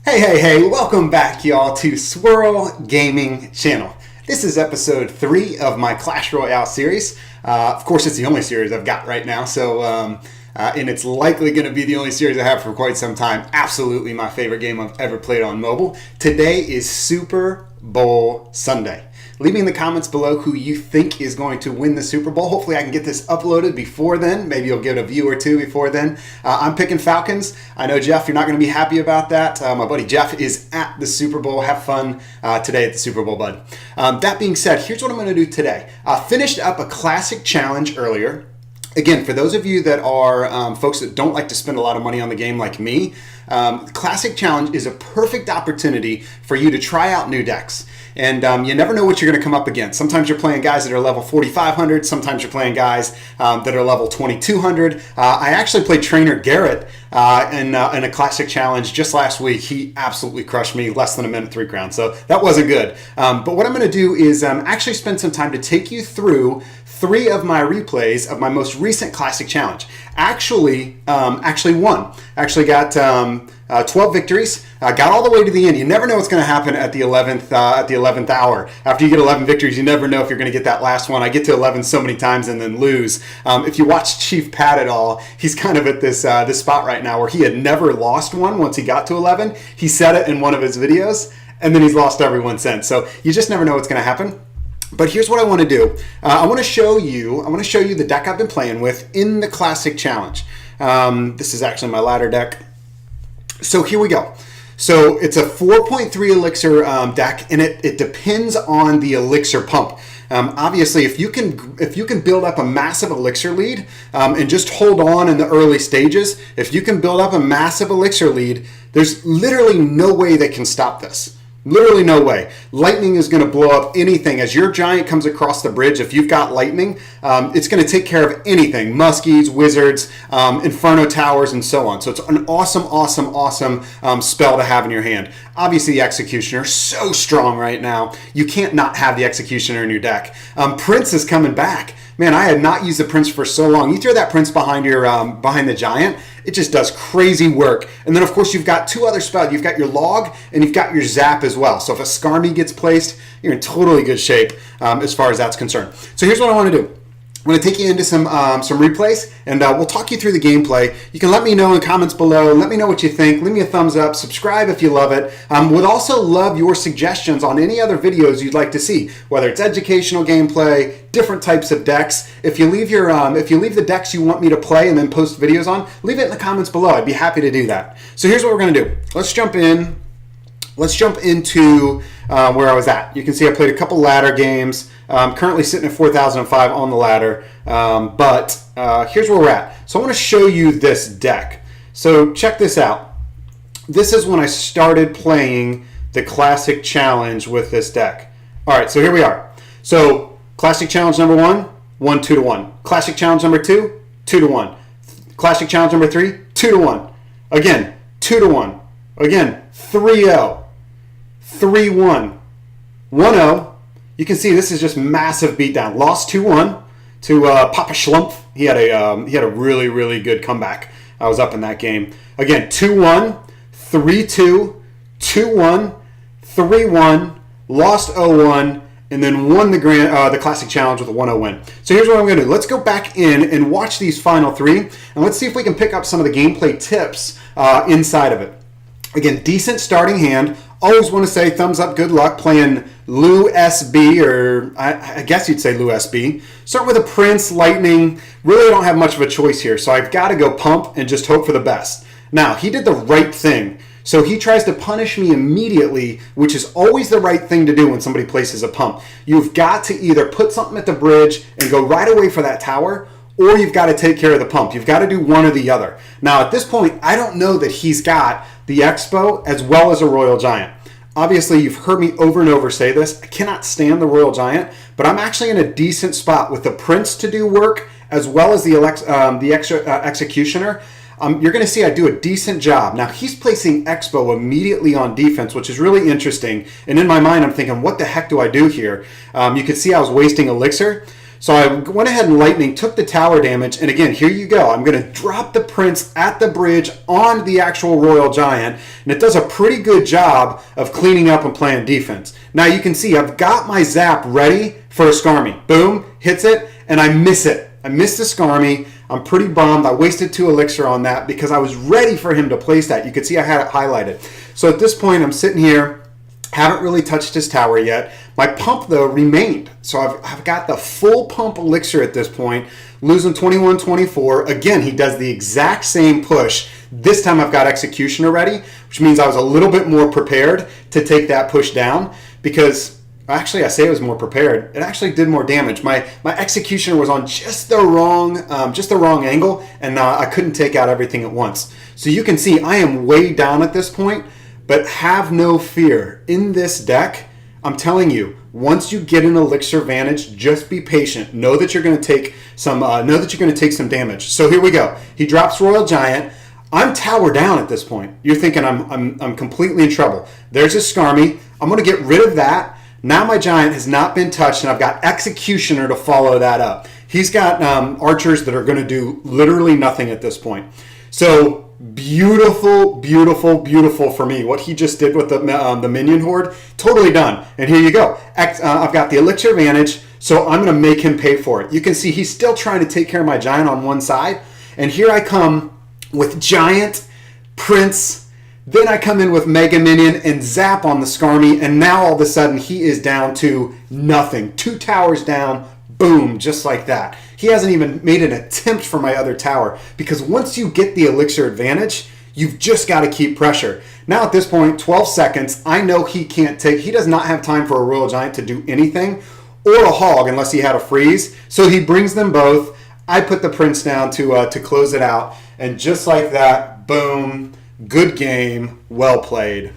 Hey, welcome back, y'all, to Swirl Gaming Channel. This is episode 3 of my Clash Royale series. Of course, it's the only series I've got right now, and it's likely going to be the only series I have for quite some time. Absolutely my favorite game I've ever played on mobile. Today is Super Bowl Sunday. Leave me in the comments below who you think is going to win the Super Bowl. Hopefully I can get this uploaded before then. Maybe you'll get a view or two before then. I'm picking Falcons. I know, Jeff, you're not going to be happy about that. My buddy Jeff is at the Super Bowl. Have fun today at the Super Bowl, bud. That being said, here's what I'm going to do today. I finished up a classic challenge earlier. Again, for those of you that are folks that don't like to spend a lot of money on the game like me, Classic Challenge is a perfect opportunity for you to try out new decks. And you never know what you're going to come up against. Sometimes you're playing guys that are level 4,500. Sometimes you're playing guys that are level 2,200. I actually played Trainer Garrett in a Classic Challenge just last week. He absolutely crushed me, less than a minute 3 crowns. So that wasn't good. But what I'm going to do is actually spend some time to take you through 3 of my replays of my most recent Classic Challenge. Actually won. Actually got 12 victories. Got all the way to the end. You never know what's going to happen at the 11th hour. After you get 11 victories, you never know if you're going to get that last one. I get to 11 so many times and then lose. If you watch Chief Pat at all, he's kind of at this spot right now where he had never lost one once he got to 11. He said it in one of his videos, and then he's lost every one since. So you just never know what's going to happen. But here's what I want to do. I want to show you the deck I've been playing with in the Classic Challenge. This is actually my ladder deck. So here we go. So it's a 4.3 elixir deck, and it depends on the elixir pump. Obviously, if you can build up a massive elixir lead and just hold on in the early stages, if you can build up a massive elixir lead, there's literally no way they can stop this. Literally no way. Lightning is going to blow up anything. As your giant comes across the bridge, if you've got lightning, it's going to take care of anything. Muskies, wizards, inferno towers, and so on. So it's an awesome spell to have in your hand. Obviously, the Executioner, so strong right now. You can't not have the Executioner in your deck. Prince is coming back. Man, I had not used the Prince for so long. You throw that Prince behind the Giant, it just does crazy work. And then, of course, you've got 2 other spells. You've got your Log, and you've got your Zap as well. So if a Skarmy gets placed, you're in totally good shape as far as that's concerned. So here's what I want to do. I'm going to take you into some replays, and we'll talk you through the gameplay. You can let me know in the comments below. Let me know what you think. Leave me a thumbs up. Subscribe if you love it. Would also love your suggestions on any other videos you'd like to see, whether it's educational gameplay, different types of decks. If you leave the decks you want me to play and then post videos on, leave it in the comments below. I'd be happy to do that. So here's what we're going to do. Let's jump into where I was at. You can see I played a couple ladder games. I'm currently sitting at 4,005 on the ladder, but here's where we're at. So I want to show you this deck. So check this out. This is when I started playing the Classic Challenge with this deck. All right, so here we are. So Classic Challenge number 1 won 2-1. Classic Challenge number 2, 2-1. Classic Challenge number 3, 2-1. Again, 2-1. Again, 3-0. 3-1. 1-0. You can see this is just massive beatdown. Lost 2-1 to Papa Schlumpf. He had a really good comeback. I was up in that game. Again, 2-1, 3-2, 2-1, 3-1, lost 0-1, and then won the Classic Challenge with a 1-0 win. So here's what I'm going to do. Let's go back in and watch these final 3, and let's see if we can pick up some of the gameplay tips inside of it. Again, decent starting hand. Always want to say thumbs up, good luck playing Lou SB, or I guess you'd say Lou SB. Start with a Prince, Lightning. Really don't have much of a choice here, so I've got to go pump and just hope for the best. Now, he did the right thing. So he tries to punish me immediately, which is always the right thing to do when somebody places a pump. You've got to either put something at the bridge and go right away for that tower, or you've got to take care of the pump. You've got to do one or the other. Now, at this point, I don't know that he's got the Expo as well as a Royal Giant. Obviously, you've heard me over and over say this. I cannot stand the Royal Giant, but I'm actually in a decent spot with the Prince to do work as well as the Executioner. You're going to see I do a decent job. Now, he's placing Expo immediately on defense, which is really interesting. And in my mind, I'm thinking, what the heck do I do here? You can see I was wasting Elixir. So I went ahead and lightning, took the tower damage, and again, here you go. I'm going to drop the Prince at the bridge on the actual Royal Giant, and it does a pretty good job of cleaning up and playing defense. Now you can see I've got my zap ready for a Skarmy. Boom, hits it, and I miss it. I missed the Skarmy. I'm pretty bummed. I wasted 2 elixir on that because I was ready for him to place that. You could see I had it highlighted. So at this point, I'm sitting here. Haven't really touched his tower yet. My pump, though, remained. So I've got the full pump elixir at this point, losing 21-24. Again, he does the exact same push. This time I've got Executioner ready, which means I was a little bit more prepared to take that push down because, actually, I say I was more prepared. It actually did more damage. My Executioner was on just the wrong angle, and I couldn't take out everything at once. So you can see I am way down at this point. But have no fear. In this deck, I'm telling you, once you get an elixir advantage, just be patient. Know that you're going to take some. Damage. So here we go. He drops Royal Giant. I'm tower down at this point. You're thinking I'm completely in trouble. There's a Skarmy. I'm going to get rid of that. Now my Giant has not been touched, and I've got Executioner to follow that up. He's got archers that are going to do literally nothing at this point. So beautiful, beautiful, beautiful for me. What he just did with the minion horde, totally done. And here you go. I've got the elixir advantage, so I'm going to make him pay for it. You can see he's still trying to take care of my Giant on one side. And here I come with Giant, Prince, then I come in with Mega Minion and zap on the Skarmy, and now all of a sudden he is down to nothing. 2 towers down, boom, just like that. He hasn't even made an attempt for my other tower because once you get the elixir advantage, you've just got to keep pressure. Now at this point, 12 seconds, I know he does not have time for a Royal Giant to do anything or a Hog unless he had a freeze. So he brings them both. I put the Prince down to close it out. And just like that, boom, good game, well played.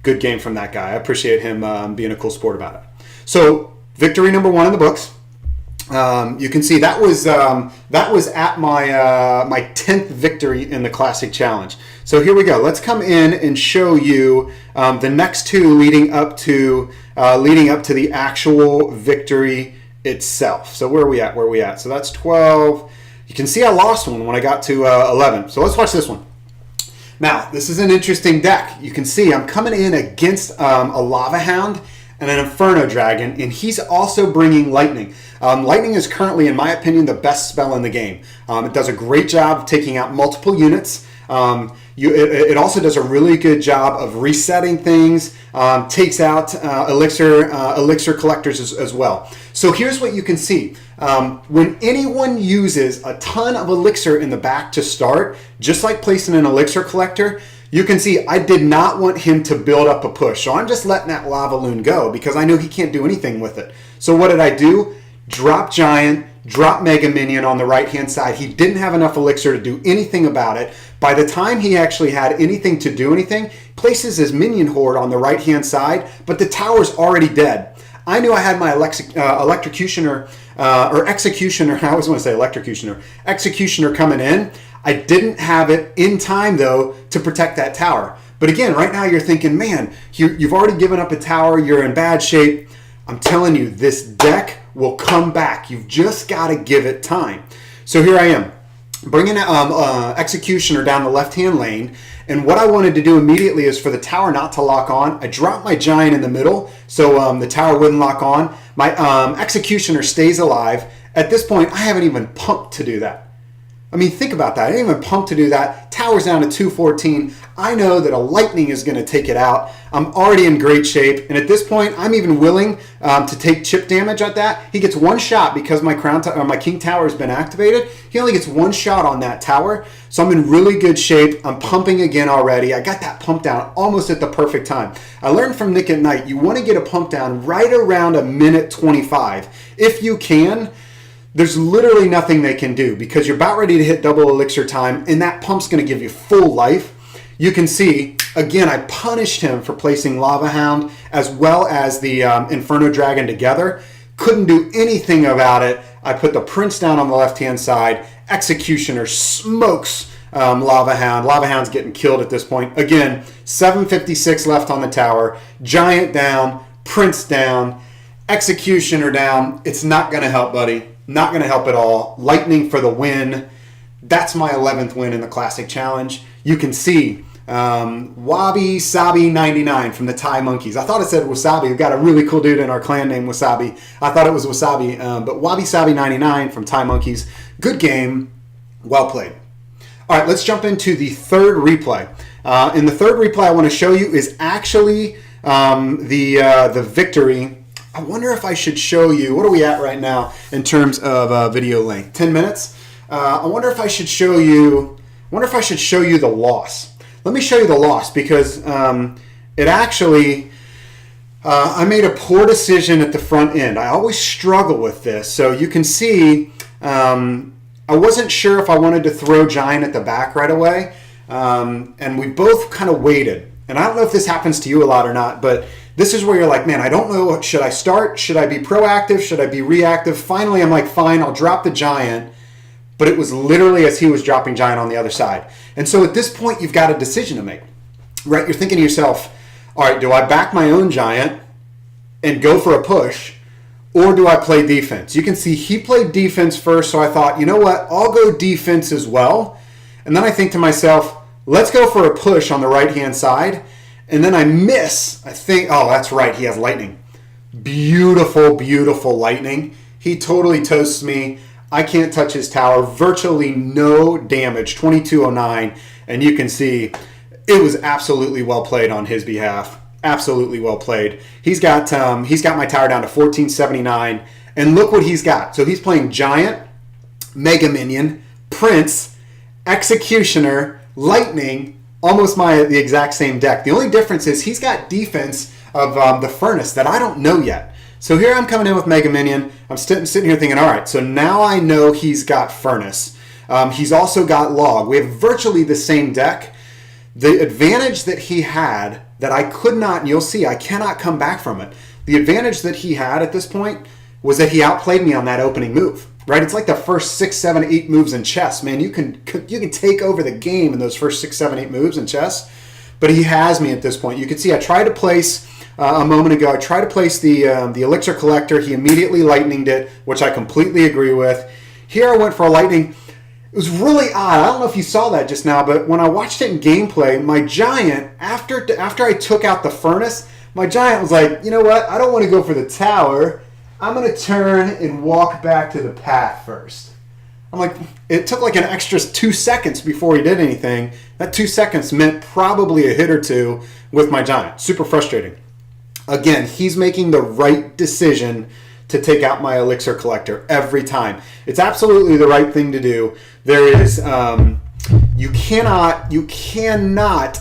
Good game from that guy. I appreciate him being a cool sport about it. So victory number 1 in the books. You can see that was at my 10th victory in the Classic Challenge. So here we go. Let's come in and show you the next 2 leading up to the actual victory itself. So where are we at? So that's 12. You can see I lost one when I got to 11. So let's watch this one. Now this is an interesting deck. You can see I'm coming in against a Lava Hound and an Inferno Dragon, and he's also bringing Lightning. Lightning is currently, in my opinion, the best spell in the game. It does a great job of taking out multiple units. It also does a really good job of resetting things, takes out elixir collectors as well. So here's what you can see. When anyone uses a ton of elixir in the back to start, just like placing an elixir collector, you can see I did not want him to build up a push. So I'm just letting that Lava Loon go because I knew he can't do anything with it. So what did I do? Drop Giant, drop Mega Minion on the right-hand side. He didn't have enough elixir to do anything about it. By the time he actually had anything to do anything, places his Minion Horde on the right-hand side, but the tower's already dead. I knew I had my Executioner coming in. I didn't have it in time, though, to protect that tower. But again, right now you're thinking, man, you've already given up a tower. You're in bad shape. I'm telling you, this deck will come back. You've just got to give it time. So here I am, bringing Executioner down the left-hand lane. And what I wanted to do immediately is for the tower not to lock on. I dropped my Giant in the middle so the tower wouldn't lock on. My Executioner stays alive. At this point, I haven't even pumped to do that. I mean, think about that. I didn't even pump to do that. Tower's down to 214. I know that a Lightning is going to take it out. I'm already in great shape. And at this point, I'm even willing to take chip damage at that. He gets 1 shot because my King Tower has been activated. He only gets 1 shot on that tower. So I'm in really good shape. I'm pumping again already. I got that pump down almost at the perfect time. I learned from Nick at Night, you want to get a pump down right around a minute 25. If you can, there's literally nothing they can do because you're about ready to hit double elixir time and that pump's going to give you full life. You can see, again, I punished him for placing Lava Hound as well as the Inferno Dragon together. Couldn't do anything about it. I put the Prince down on the left-hand side. Executioner smokes Lava Hound. Lava Hound's getting killed at this point. Again, 756 left on the tower. Giant down, Prince down, Executioner down. It's not going to help, buddy. Not going to help at all. Lightning for the win. That's my 11th win in the Classic Challenge. You can see Wabi Sabi 99 from the Thai Monkeys. I thought it said Wasabi. We've got a really cool dude in our clan named Wasabi. I thought it was Wasabi, but Wabi Sabi 99 from Thai Monkeys. Good game. Well played. All right, let's jump into the third replay. In the third replay I want to show you is actually the victory. I wonder if I should show you, what are we at right now in terms of video length? 10 minutes? I wonder if I should show you the loss. Let me show you the loss because it actually, I made a poor decision at the front end. I always struggle with this. So you can see, I wasn't sure if I wanted to throw Giant at the back right away. And we both kind of waited. And I don't know if this happens to you a lot or not, but this is where you're like, man, I don't know. Should I start? Should I be proactive? Should I be reactive? Finally, I'm like, fine, I'll drop the Giant. But it was literally as he was dropping Giant on the other side. And so at this point, you've got a decision to make, right? You're thinking to yourself, all right, do I back my own Giant and go for a push, or do I play defense? You can see he played defense first, so I thought, you know what? I'll go defense as well. And then I think to myself, let's go for a push on the right-hand side. And then I miss, I think, oh, that's right, he has lightning. Beautiful, beautiful lightning. He totally toasts me. I can't touch his tower. Virtually no damage, 2209. And you can see it was absolutely well played on his behalf. Absolutely well played. He's got my tower down to 1479. And look what he's got. So he's playing Giant, Mega Minion, Prince, Executioner, Lightning, almost the exact same deck. The only difference is he's got defense of the Furnace that I don't know yet. So here I'm coming in with Mega Minion. I'm sitting here thinking, all right, so now I know he's got Furnace. He's also got Log. We have virtually the same deck. The advantage that he had that I could not, and you'll see, I cannot come back from it. The advantage that he had at this point was that he outplayed me on that opening move. Right, it's like the first 6, 7, 8 moves in chess. Man, you can take over the game in those first 6, 7, 8 moves in chess. But he has me at this point. You can see I tried to place a moment ago. I tried to place the Elixir Collector. He immediately lightninged it, which I completely agree with. Here I went for a lightning. It was really odd. I don't know if you saw that just now, but when I watched it in gameplay, my Giant, after I took out the Furnace, my Giant was like, you know what? I don't want to go for the tower. I'm going to turn and walk back to the path first. I'm like, it took like an extra 2 seconds before he did anything. That 2 seconds meant probably a hit or two with my Giant. Super frustrating. Again, he's making the right decision to take out my Elixir Collector every time. It's absolutely the right thing to do. There is, you cannot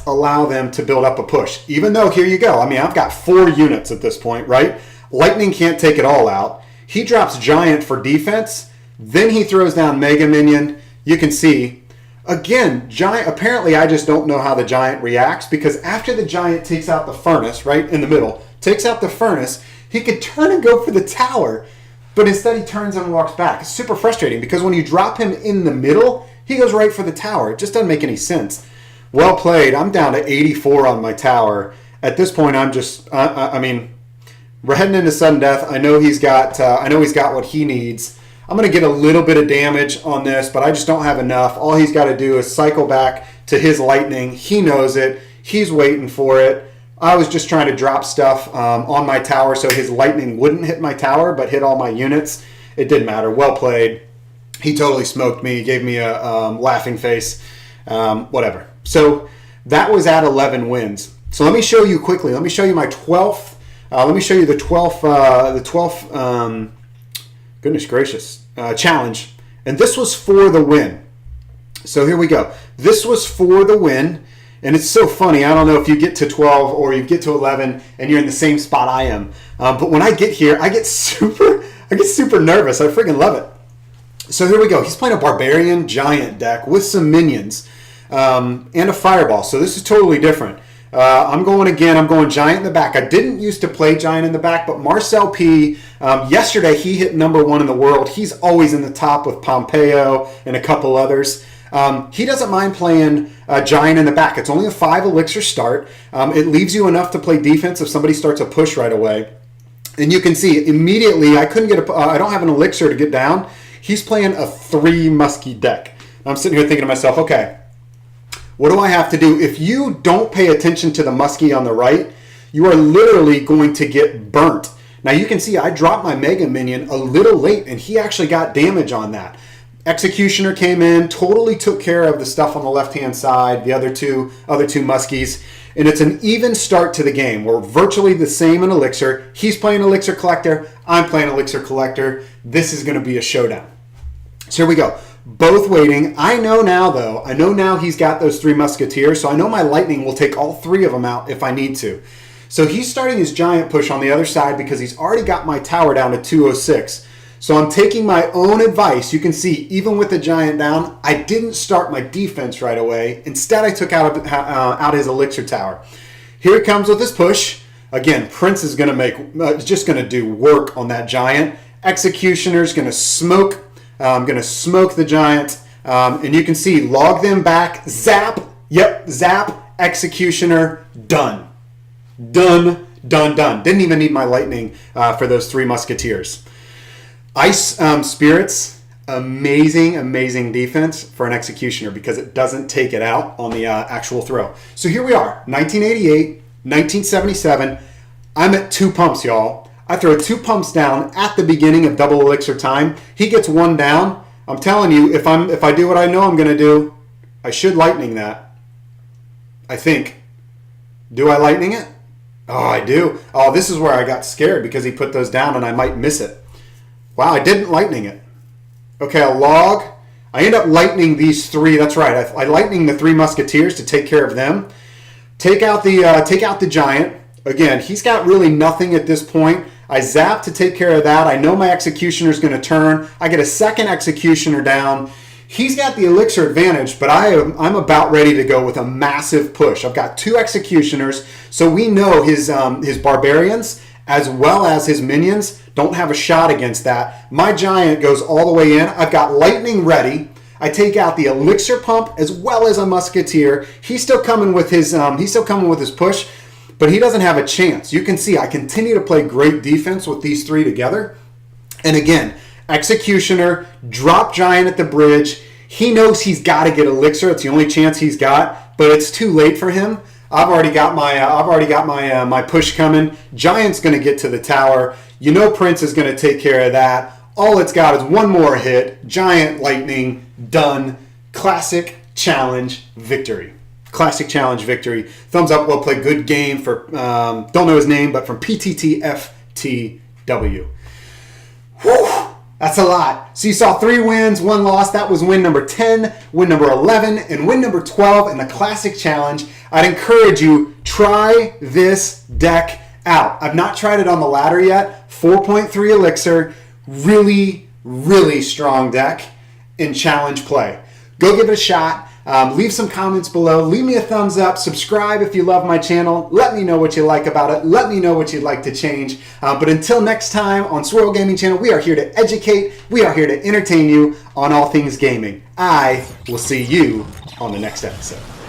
allow them to build up a push. Even though, here you go. I mean, I've got 4 units at this point, right? Lightning can't take it all out. He drops Giant for defense. Then he throws down Mega Minion. You can see, again, Giant, apparently I just don't know how the Giant reacts, because after the Giant takes out the Furnace, right in the middle, takes out the Furnace, he could turn and go for the tower, but instead he turns and walks back. It's super frustrating because when you drop him in the middle, he goes right for the tower. It just doesn't make any sense. Well played. I'm down to 84 on my tower. At this point, I'm just, I mean, we're heading into sudden death. I know he's got what he needs. I'm going to get a little bit of damage on this, but I just don't have enough. All he's got to do is cycle back to his lightning. He knows it. He's waiting for it. I was just trying to drop stuff on my tower so his lightning wouldn't hit my tower, but hit all my units. It didn't matter. Well played. He totally smoked me. He gave me a laughing face. Whatever. So that was at 11 wins. So let me show you quickly. Let me show you my 12th. Let me show you the 12th, goodness gracious, challenge. And this was for the win. So here we go. This was for the win. And it's so funny. I don't know if you get to 12 or you get to 11 and you're in the same spot I am. But when I get here, I get super nervous. I freaking love it. So here we go. He's playing a Barbarian Giant deck with some minions and a Fireball. So this is totally different. I'm going Giant in the back. I didn't used to play Giant in the back, but Marcel P, yesterday he hit #1 in the world. He's always in the top with Pompeo and a couple others. He doesn't mind playing Giant in the back. It's only a 5 elixir start. It leaves you enough to play defense if somebody starts a push right away. And you can see immediately, I couldn't get I don't have an elixir to get down. He's playing a 3 muskie deck. I'm sitting here thinking to myself, okay, what do I have to do? If you don't pay attention to the muskie on the right, you are literally going to get burnt. Now you can see I dropped my Mega Minion a little late, and he actually got damage on that. Executioner came in, totally took care of the stuff on the left-hand side, the other two muskies, and it's an even start to the game. We're virtually the same in Elixir. He's playing Elixir Collector, I'm playing Elixir Collector. This is going to be a showdown. So here we go. Both waiting. I know now, though, he's got those 3 Musketeers, so I know my Lightning will take all 3 of them out if I need to. So he's starting his Giant push on the other side because he's already got my tower down to 206. So I'm taking my own advice. You can see, even with the Giant down, I didn't start my defense right away. Instead, I took out his Elixir Tower. Here he comes with his push. Again, Prince is going to just going to do work on that Giant. Executioner's going to smoke. I'm going to smoke the Giant. And you can see, log them back. Zap. Yep, zap. Executioner. Done. Done. Didn't even need my Lightning for those 3 Musketeers. Ice Spirits, amazing defense for an Executioner because it doesn't take it out on the actual throw. So here we are, 1988, 1977. I'm at 2 pumps, y'all. I throw 2 pumps down at the beginning of double elixir time. He gets 1 down. I'm telling you, if I do what I know I'm going to do, I should Lightning that. I think. Do I Lightning it? Oh, I do. Oh, this is where I got scared because he put those down and I might miss it. Wow, I didn't Lightning it. Okay, I'll log. I end up Lightning these 3. That's right. I Lightning the 3 Musketeers to take care of them. Take out the Giant. Again, he's got really nothing at this point. I zap to take care of that. I know my Executioner's going to turn. I get a second Executioner down. He's got the Elixir advantage, but I'm about ready to go with a massive push. I've got 2 Executioners, so we know his Barbarians as well as his minions don't have a shot against that. My Giant goes all the way in. I've got Lightning ready. I take out the Elixir Pump as well as a Musketeer. He's still coming with his push, but he doesn't have a chance. You can see I continue to play great defense with these 3 together. And again, Executioner, drop Giant at the bridge. He knows he's got to get Elixir. It's the only chance he's got, but it's too late for him. I've already got my push coming. Giant's going to get to the tower. You know Prince is going to take care of that. All it's got is 1 more hit. Giant Lightning, done. Classic challenge victory. Classic challenge victory. Thumbs up, well played. Good game for, don't know his name, but from PTTFTW. Whew, that's a lot. So you saw 3 wins, 1 loss. That was win number 10, win number 11, and win number 12 in the Classic Challenge. I'd encourage you, try this deck out. I've not tried it on the ladder yet. 4.3 Elixir. Really strong deck in challenge play. Go give it a shot. Leave some comments below. Leave me a thumbs up. Subscribe if you love my channel. Let me know what you like about it. Let me know what you'd like to change. But until next time on Swirl Gaming Channel, we are here to educate. We are here to entertain you on all things gaming. I will see you on the next episode.